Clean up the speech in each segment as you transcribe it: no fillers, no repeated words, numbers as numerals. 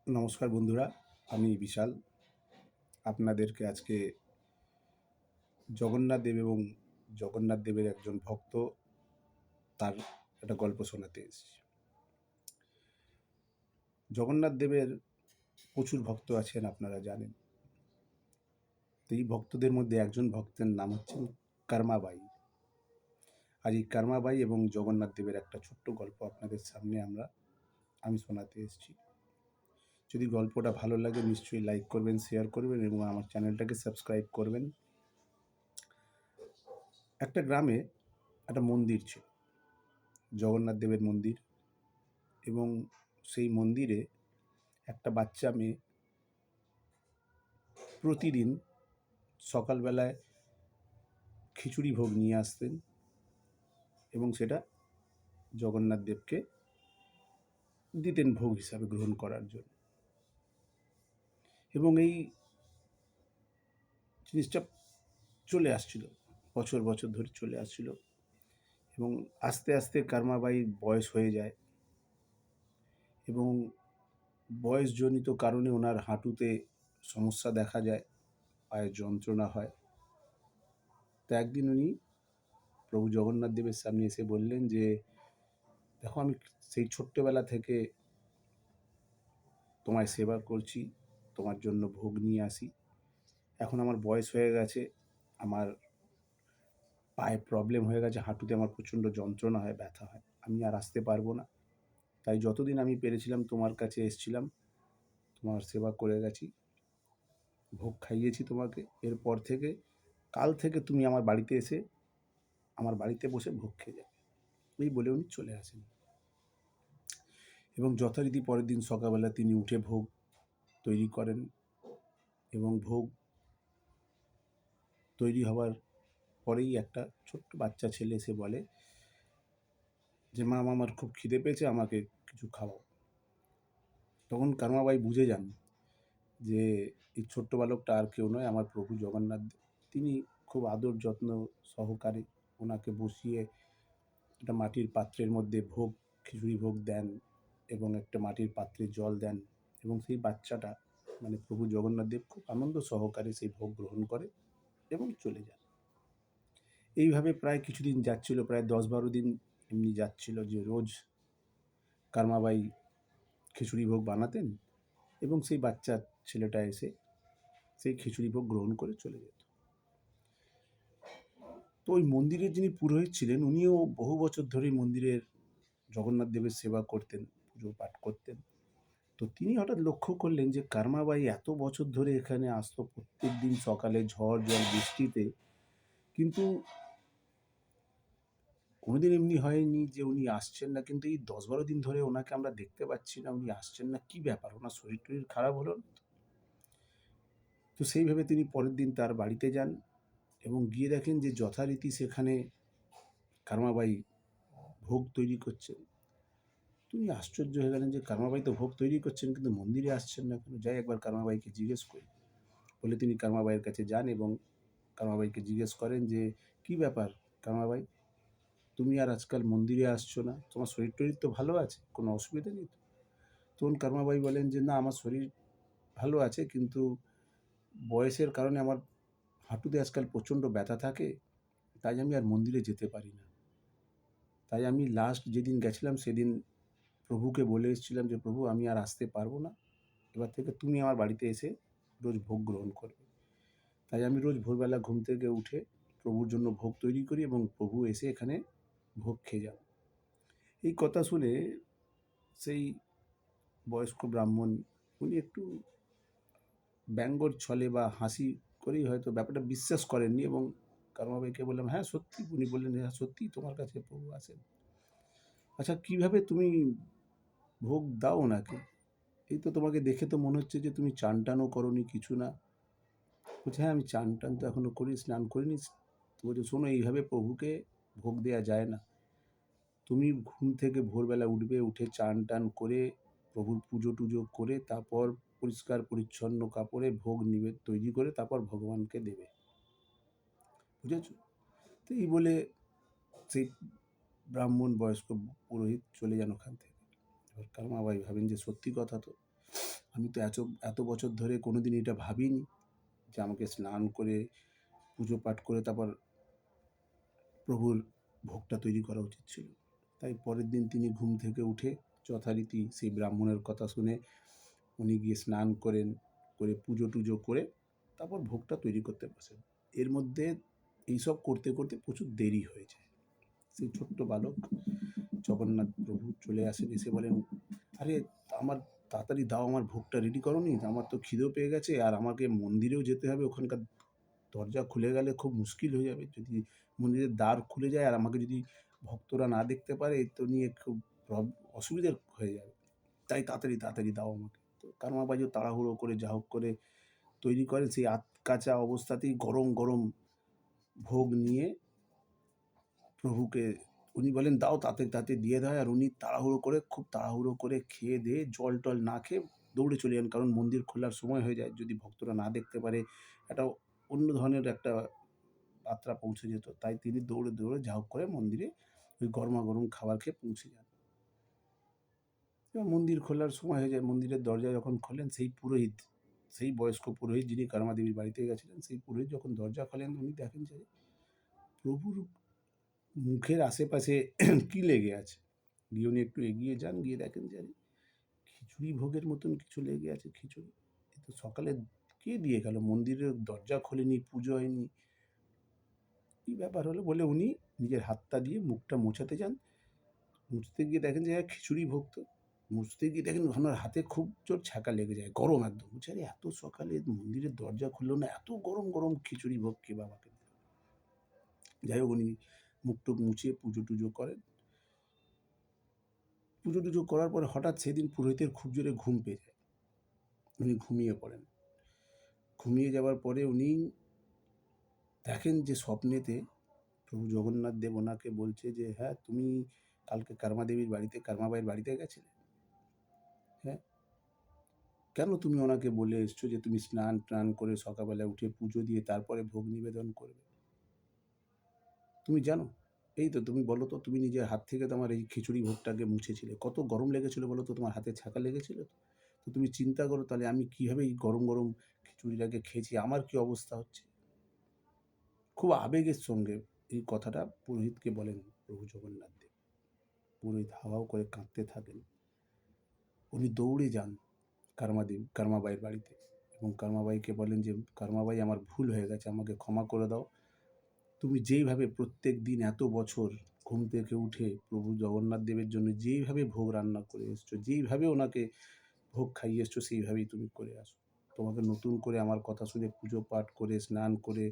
নমস্কার বন্ধুরা, আমি বিশাল। আপনাদেরকে আজকে জগন্নাথ দেব এবং জগন্নাথ দেবের একজন ভক্ত তার একটা গল্প শোনাতে এসেছি। জগন্নাথ দেবের প্রচুর ভক্ত আছেন, আপনারা জানেন। তো এই ভক্তদের মধ্যে একজন ভক্তের নাম হচ্ছেন কর্মাবাই। আর এই কর্মাবাই এবং জগন্নাথ দেবের একটা ছোট্ট গল্প আপনাদের সামনে আমি শোনাতে এসেছি। যদি গল্পটা ভালো লাগে নিশ্চয়ই লাইক করবেন, শেয়ার করবেন এবং আমার চ্যানেলটাকে সাবস্ক্রাইব করবেন। একটা গ্রামে একটা মন্দির ছিল, জগন্নাথ দেবের মন্দির। এবং সেই মন্দিরে একটা বাচ্চা মেয়ে প্রতিদিন সকালবেলায় খিচুড়ি ভোগ নিয়ে আসতেন এবং সেটা জগন্নাথ দেবকে দিতেন ভোগ হিসাবে গ্রহণ করার জন্য। এবং এই জিনিসটা চলে আসছিল, বছর বছর ধরে চলে আসছিল। এবং আস্তে আস্তে কর্মাবাইয়ের বয়স হয়ে যায় এবং বয়সজনিত কারণে ওনার হাঁটুতে সমস্যা দেখা যায়, পায়ের যন্ত্রণা হয়। তো একদিন উনি প্রভু জগন্নাথ দেবের সামনে এসে বললেন যে, দেখো, আমি সেই ছোট্টবেলা থেকে তোমায় সেবা করছি, তোমার জন্য ভোগ নিয়ে আসি। এখন আমার বয়স হয়ে গেছে, আমার পায়ে প্রবলেম হয়ে গেছে, হাঁটুতে আমার প্রচণ্ড যন্ত্রণা হয়, ব্যথা হয়, আমি আর আসতে পারবো না। তাই যতদিন আমি পেরেছিলাম তোমার কাছে এসেছিলাম, তোমার সেবা করে গেছি, ভোগ খাইয়েছি তোমাকে। এরপর থেকে, কাল থেকে তুমি আমার বাড়িতে এসে আমার বাড়িতে বসে ভোগ খেয়ে যাবে। এই বলে উনি চলে আসেন। এবং যথারীতি পরের দিন সকালবেলা তিনি উঠে ভোগ তৈরি করেন এবং ভোগ তৈরি হওয়ার পরেই একটা ছোট্ট বাচ্চা ছেলে এসে বলে যে, মা, আমার খুব খিদে পেয়েছে, আমাকে কিছু খাওয়াও। তখন কর্মাবাই বুঝে যান যে এই ছোট্ট বালকটা আর কেউ নয়, আমার প্রভু জগন্নাথ দেব। তিনি খুব আদর যত্ন সহকারে ওনাকে বসিয়ে একটা মাটির পাত্রের মধ্যে খিচুড়ি ভোগ দেন এবং একটা মাটির পাত্রে জল দেন। এবং সেই বাচ্চাটা, মানে প্রভু জগন্নাথ দেব, খুব আনন্দ সহকারে সেই ভোগ গ্রহণ করে এবং চলে যান। এইভাবে প্রায় কিছুদিন যাচ্ছিল, প্রায় 10-12 দিন এমনি যাচ্ছিল যে রোজ কর্মাবাই খিচুড়ি ভোগ বানাতেন এবং সেই বাচ্চা ছেলেটা এসে সেই খিচুড়ি ভোগ গ্রহণ করে চলে যেত। তো ওই মন্দিরের যিনি পুরোহিত ছিলেন, উনিও বহু বছর ধরে মন্দিরের জগন্নাথ দেবের সেবা করতেন, পুজো পাঠ করতেন। তো তিনি হঠাৎ লক্ষ্য করলেন যে কর্মাবাই এত বছর ধরে এখানে আসতো প্রত্যেক দিন সকালে, ঝড় জল বৃষ্টিতে, কিন্তু কোনোদিন এমনি হয়নি যে উনি আসছেন না। কিন্তু এই 10-12 দিন ধরে ওনাকে আমরা দেখতে পাচ্ছি না, উনি আসছেন না। কি ব্যাপার, ওনার শরীর টরীর খারাপ হলো না তো? তো সেই ভেবে তিনি পরের দিন তার বাড়িতে যান এবং গিয়ে দেখেন যে যথারীতি সেখানে কর্মাবাই ভোগ তৈরি করছেন। তিনি আশ্চর্য হয়ে গেলেন যে কর্মাবাই তো ভোগ তৈরি করছেন, কিন্তু মন্দিরে আসছেন না কেন? যাই একবার কর্মাবাইকে জিজ্ঞেস করি। বলে তিনি কর্মাবাইয়ের কাছে যান এবং কর্মাবাইকে জিজ্ঞেস করেন যে, কী ব্যাপার কর্মাবাই, তুমি আর আজকাল মন্দিরে আসছো না? তোমার শরীর টরীর তো ভালো আছে, কোনো অসুবিধা নেই তো? তখন কর্মাবাই বলেন যে, না, আমার শরীর ভালো আছে, কিন্তু বয়সের কারণে আমার হাঁটুতে আজকাল প্রচণ্ড ব্যথা থাকে, তাই আমি আর মন্দিরে যেতে পারি না। তাই আমি লাস্ট যেদিন গেছিলাম সেদিন প্রভুকে বলে এসেছিলাম যে, প্রভু, আমি আর আসতে পারবো না, এবার থেকে তুমি আমার বাড়িতে এসে রোজ ভোগ গ্রহণ করবে। তাই আমি রোজ ভোরবেলা ঘুম থেকে উঠে প্রভুর জন্য ভোগ তৈরি করি এবং প্রভু এসে এখানে ভোগ খেয়ে যান। এই কথা শুনে সেই বয়স্ক ব্রাহ্মণ, উনি একটু ব্যঙ্গর ছলে বা হাসি করেই হয়তো ব্যাপারটা বিশ্বাস করেননি এবং কর্মাবাইকে বললাম, হ্যাঁ সত্যি। উনি বললেন, হ্যাঁ সত্যিই তোমার কাছে প্রভু আসেন। আচ্ছা, কীভাবে তুমি ভোগ দাও ওনাকে? এই তো তোমাকে দেখে তো মনে হচ্ছে যে তুমি চান টানও করোনি, কিছু না। বলছে, হ্যাঁ, আমি চান টান তো এখনও করি, স্নান করিনি। তো বলছে, শোনো, এইভাবে প্রভুকে ভোগ দেওয়া যায় না। তুমি ঘুম থেকে ভোরবেলা উঠবে, উঠে চান টান করে প্রভুর পুজো টুজো করে তারপর পরিষ্কার পরিচ্ছন্ন কাপড়ে ভোগ তৈরি করে তারপর ভগবানকে দেবে, বুঝেছ? তো এই বলে সেই ব্রাহ্মণ বয়স্ক পুরোহিত চলে যান ওখান থেকে। এবার কর্মাবাই ভাবেন যে সত্যি কথা তো। আমি তো এত এত বছর ধরে কোনোদিন এটা ভাবিনি যে আমাকে স্নান করে পুজো পাঠ করে তারপর প্রভুর ভোগটা তৈরি করা উচিত ছিল। তাই পরের দিন তিনি ঘুম থেকে উঠে যথারীতি সেই ব্রাহ্মণের কথা শুনে উনি গিয়ে স্নান করেন, করে পুজো টুজো করে তারপর ভোগটা তৈরি করতে বসেন। এর মধ্যে এইসব করতে করতে প্রচুর দেরি হয়ে যায়। সেই ছোট্ট বালক জগন্নাথ প্রভু চলে আসেন, এসে বলেন, আরে আমার তাড়াতাড়ি দাও, আমার ভোগটা রেডি করোনি, আমার তো খিদেও পেয়ে গেছে, আর আমাকে মন্দিরেও যেতে হবে, ওখানকার দরজা খুলে গেলে খুব মুশকিল হয়ে যাবে, যদি মন্দিরের দ্বার খুলে যায় আর আমাকে যদি ভক্তরা না দেখতে পারে তো নিয়ে খুব অসুবিধে হয়ে যাবে, তাই তাড়াতাড়ি তাড়াতাড়ি দাও আমাকে। তো কারমাবাইও তাড়াহুড়ো করে যা হোক করে তৈরি করেন, সেই আধ কাঁচা অবস্থাতেই গরম গরম ভোগ নিয়ে প্রভুকে উনি বলেন, দাও তাতে তাতে দিয়ে দেয়, আর উনি তাড়াহুড়ো করে খুব তাড়াহুড়ো করে খেয়ে দিয়ে জল টল না খেয়ে দৌড়ে চলে যান, কারণ মন্দির খোলার সময় হয়ে যায়, যদি ভক্তরা না দেখতে পারে একটা অন্য ধরনের একটা বার্তা পৌঁছে যেত, তাই তিনি দৌড়ে দৌড়ে যা হোক করে মন্দিরে ওই গরমা গরম খাবার খেয়ে পৌঁছে যান। এবার মন্দির খোলার সময় হয়ে যায়, মন্দিরের দরজা যখন খোলেন সেই পুরোহিত, সেই বয়স্ক পুরোহিত যিনি কারমা দেবীর বাড়িতে গেছিলেন, সেই পুরোহিত যখন দরজা খোলেন উনি দেখেন যে প্রভুর মুখের আশেপাশে কি লেগে আছে। গিয়ে উনি একটু এগিয়ে যান, গিয়ে দেখেন যে আরে খিচুড়ি ভোগের মতন কিছু লেগে আছে, খিচুড়ি। এ তো সকালে কে দিয়ে গেল, মন্দিরের দরজা খোলেনি, পুজো হয়নি, কি ব্যাপার হলো বলে উনি নিজের হাতটা দিয়ে মুখটা মোছাতে যান। মুছতে গিয়ে দেখেন যে খিচুড়ি ভোগ তো, মুছতে গিয়ে দেখেন ওনার হাতে খুব জোর ছ্যাঁকা লেগে যায়, গরম একদম। বলছে, আরে এত সকালে মন্দিরের দরজা খুললো না, এত গরম গরম খিচুড়ি ভোগ কে বাবাকে দিল? যাই হোক উনি মুখ টুক মুছিয়ে পুজো টুজো করেন। পুজো টুজো করার পরে হঠাৎ সেদিন পুরোহিতের খুব জোরে ঘুম পেয়ে যায়, উনি ঘুমিয়ে পড়েন। ঘুমিয়ে যাওয়ার পরে উনি দেখেন যে স্বপ্নেতে প্রভু জগন্নাথ দেব ওনাকে বলছে যে, হ্যাঁ তুমি কালকে কারমা দেবীর বাড়িতে, কারমাবাইয়ের বাড়িতে গেছিলে, হ্যাঁ, কেন তুমি ওনাকে বলে এসছো যে তুমি স্নান টান করে সকালবেলা উঠে পুজো দিয়ে তারপরে ভোগ নিবেদন করবে? তুমি জানো, এই তো তুমি বলো তো, তুমি নিজের হাত থেকে তোমার এই খিচুড়ি ভোগটাকে মুছেছিলে, কত গরম লেগেছিল বলো তো, তোমার হাতে ছাকা লেগেছিল তো? তো তুমি চিন্তা করো তাহলে আমি কীভাবে এই গরম গরম খিচুড়িটাকে খেয়েছি, আমার কি অবস্থা হচ্ছে। খুব আবেগের সঙ্গে এই কথাটা পুরোহিতকে বলেন প্রভু জগন্নাথ দেব। পুরোহিত হাওয়াও করে কাঁদতে থাকেন। উনি দৌড়ে যান কারমাবাইয়ের বাড়িতে এবং কারমাবাইকে বলেন যে, কারমাবাই আমার ভুল হয়ে গেছে, আমাকে ক্ষমা করে দাও। তুমি যেইভাবে প্রত্যেক দিন এত বছর ঘুম থেকে উঠে প্রভু জগন্নাথ দেবের জন্য যেইভাবে ভোগ রান্না করে এসছো, যেইভাবে ওনাকে ভোগ খাইয়ে এসছো, সেইভাবেই তুমি করে আসো। তোমাকে নতুন করে আমার কথা শুনে পুজো পাঠ করে স্নান করে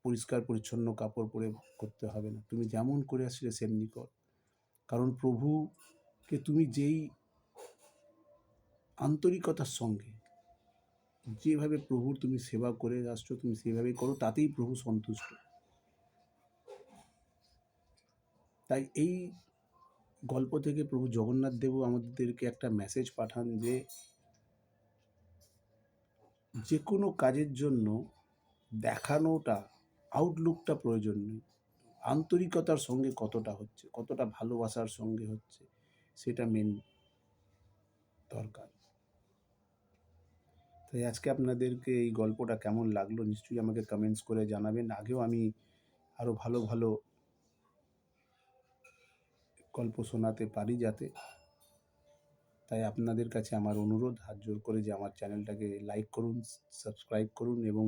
পরিষ্কার পরিচ্ছন্ন কাপড় পরে করতে হবে না, তুমি যেমন করে আসছিলে সেমনি কর। কারণ প্রভুকে তুমি যেই আন্তরিকতার সঙ্গে যেভাবে প্রভুর তুমি সেবা করে আসছো, তুমি সেভাবেই করো, তাতেই প্রভু সন্তুষ্ট। তাই এই গল্প থেকে প্রভু জগন্নাথ দেবও আমাদেরকে একটা মেসেজ পাঠান যে, যে কোনো কাজের জন্য দেখানোটা, আউটলুকটা প্রয়োজন নেই, আন্তরিকতার সঙ্গে কতটা হচ্ছে, কতটা ভালোবাসার সঙ্গে হচ্ছে, সেটা মেন দরকার। তাই আজকে আপনাদেরকে এই গল্পটা কেমন লাগলো নিশ্চয়ই আমাকে কমেন্টস করে জানাবেন। আগেও আমি আরও ভালো ভালো গল্প শোনাতে পারি যাতে। তাই আপনাদের কাছে আমার অনুরোধ হাত জোর করে যে আমার চ্যানেলটাকে লাইক করুন, সাবস্ক্রাইব করুন এবং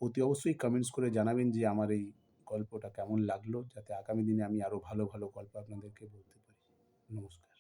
অতি অবশ্যই কমেন্টস করে জানাবেন যে আমার এই গল্পটা কেমন লাগলো, যাতে আগামী দিনে আমি আরও ভালো ভালো গল্প আপনাদেরকে বলতে পারি। নমস্কার।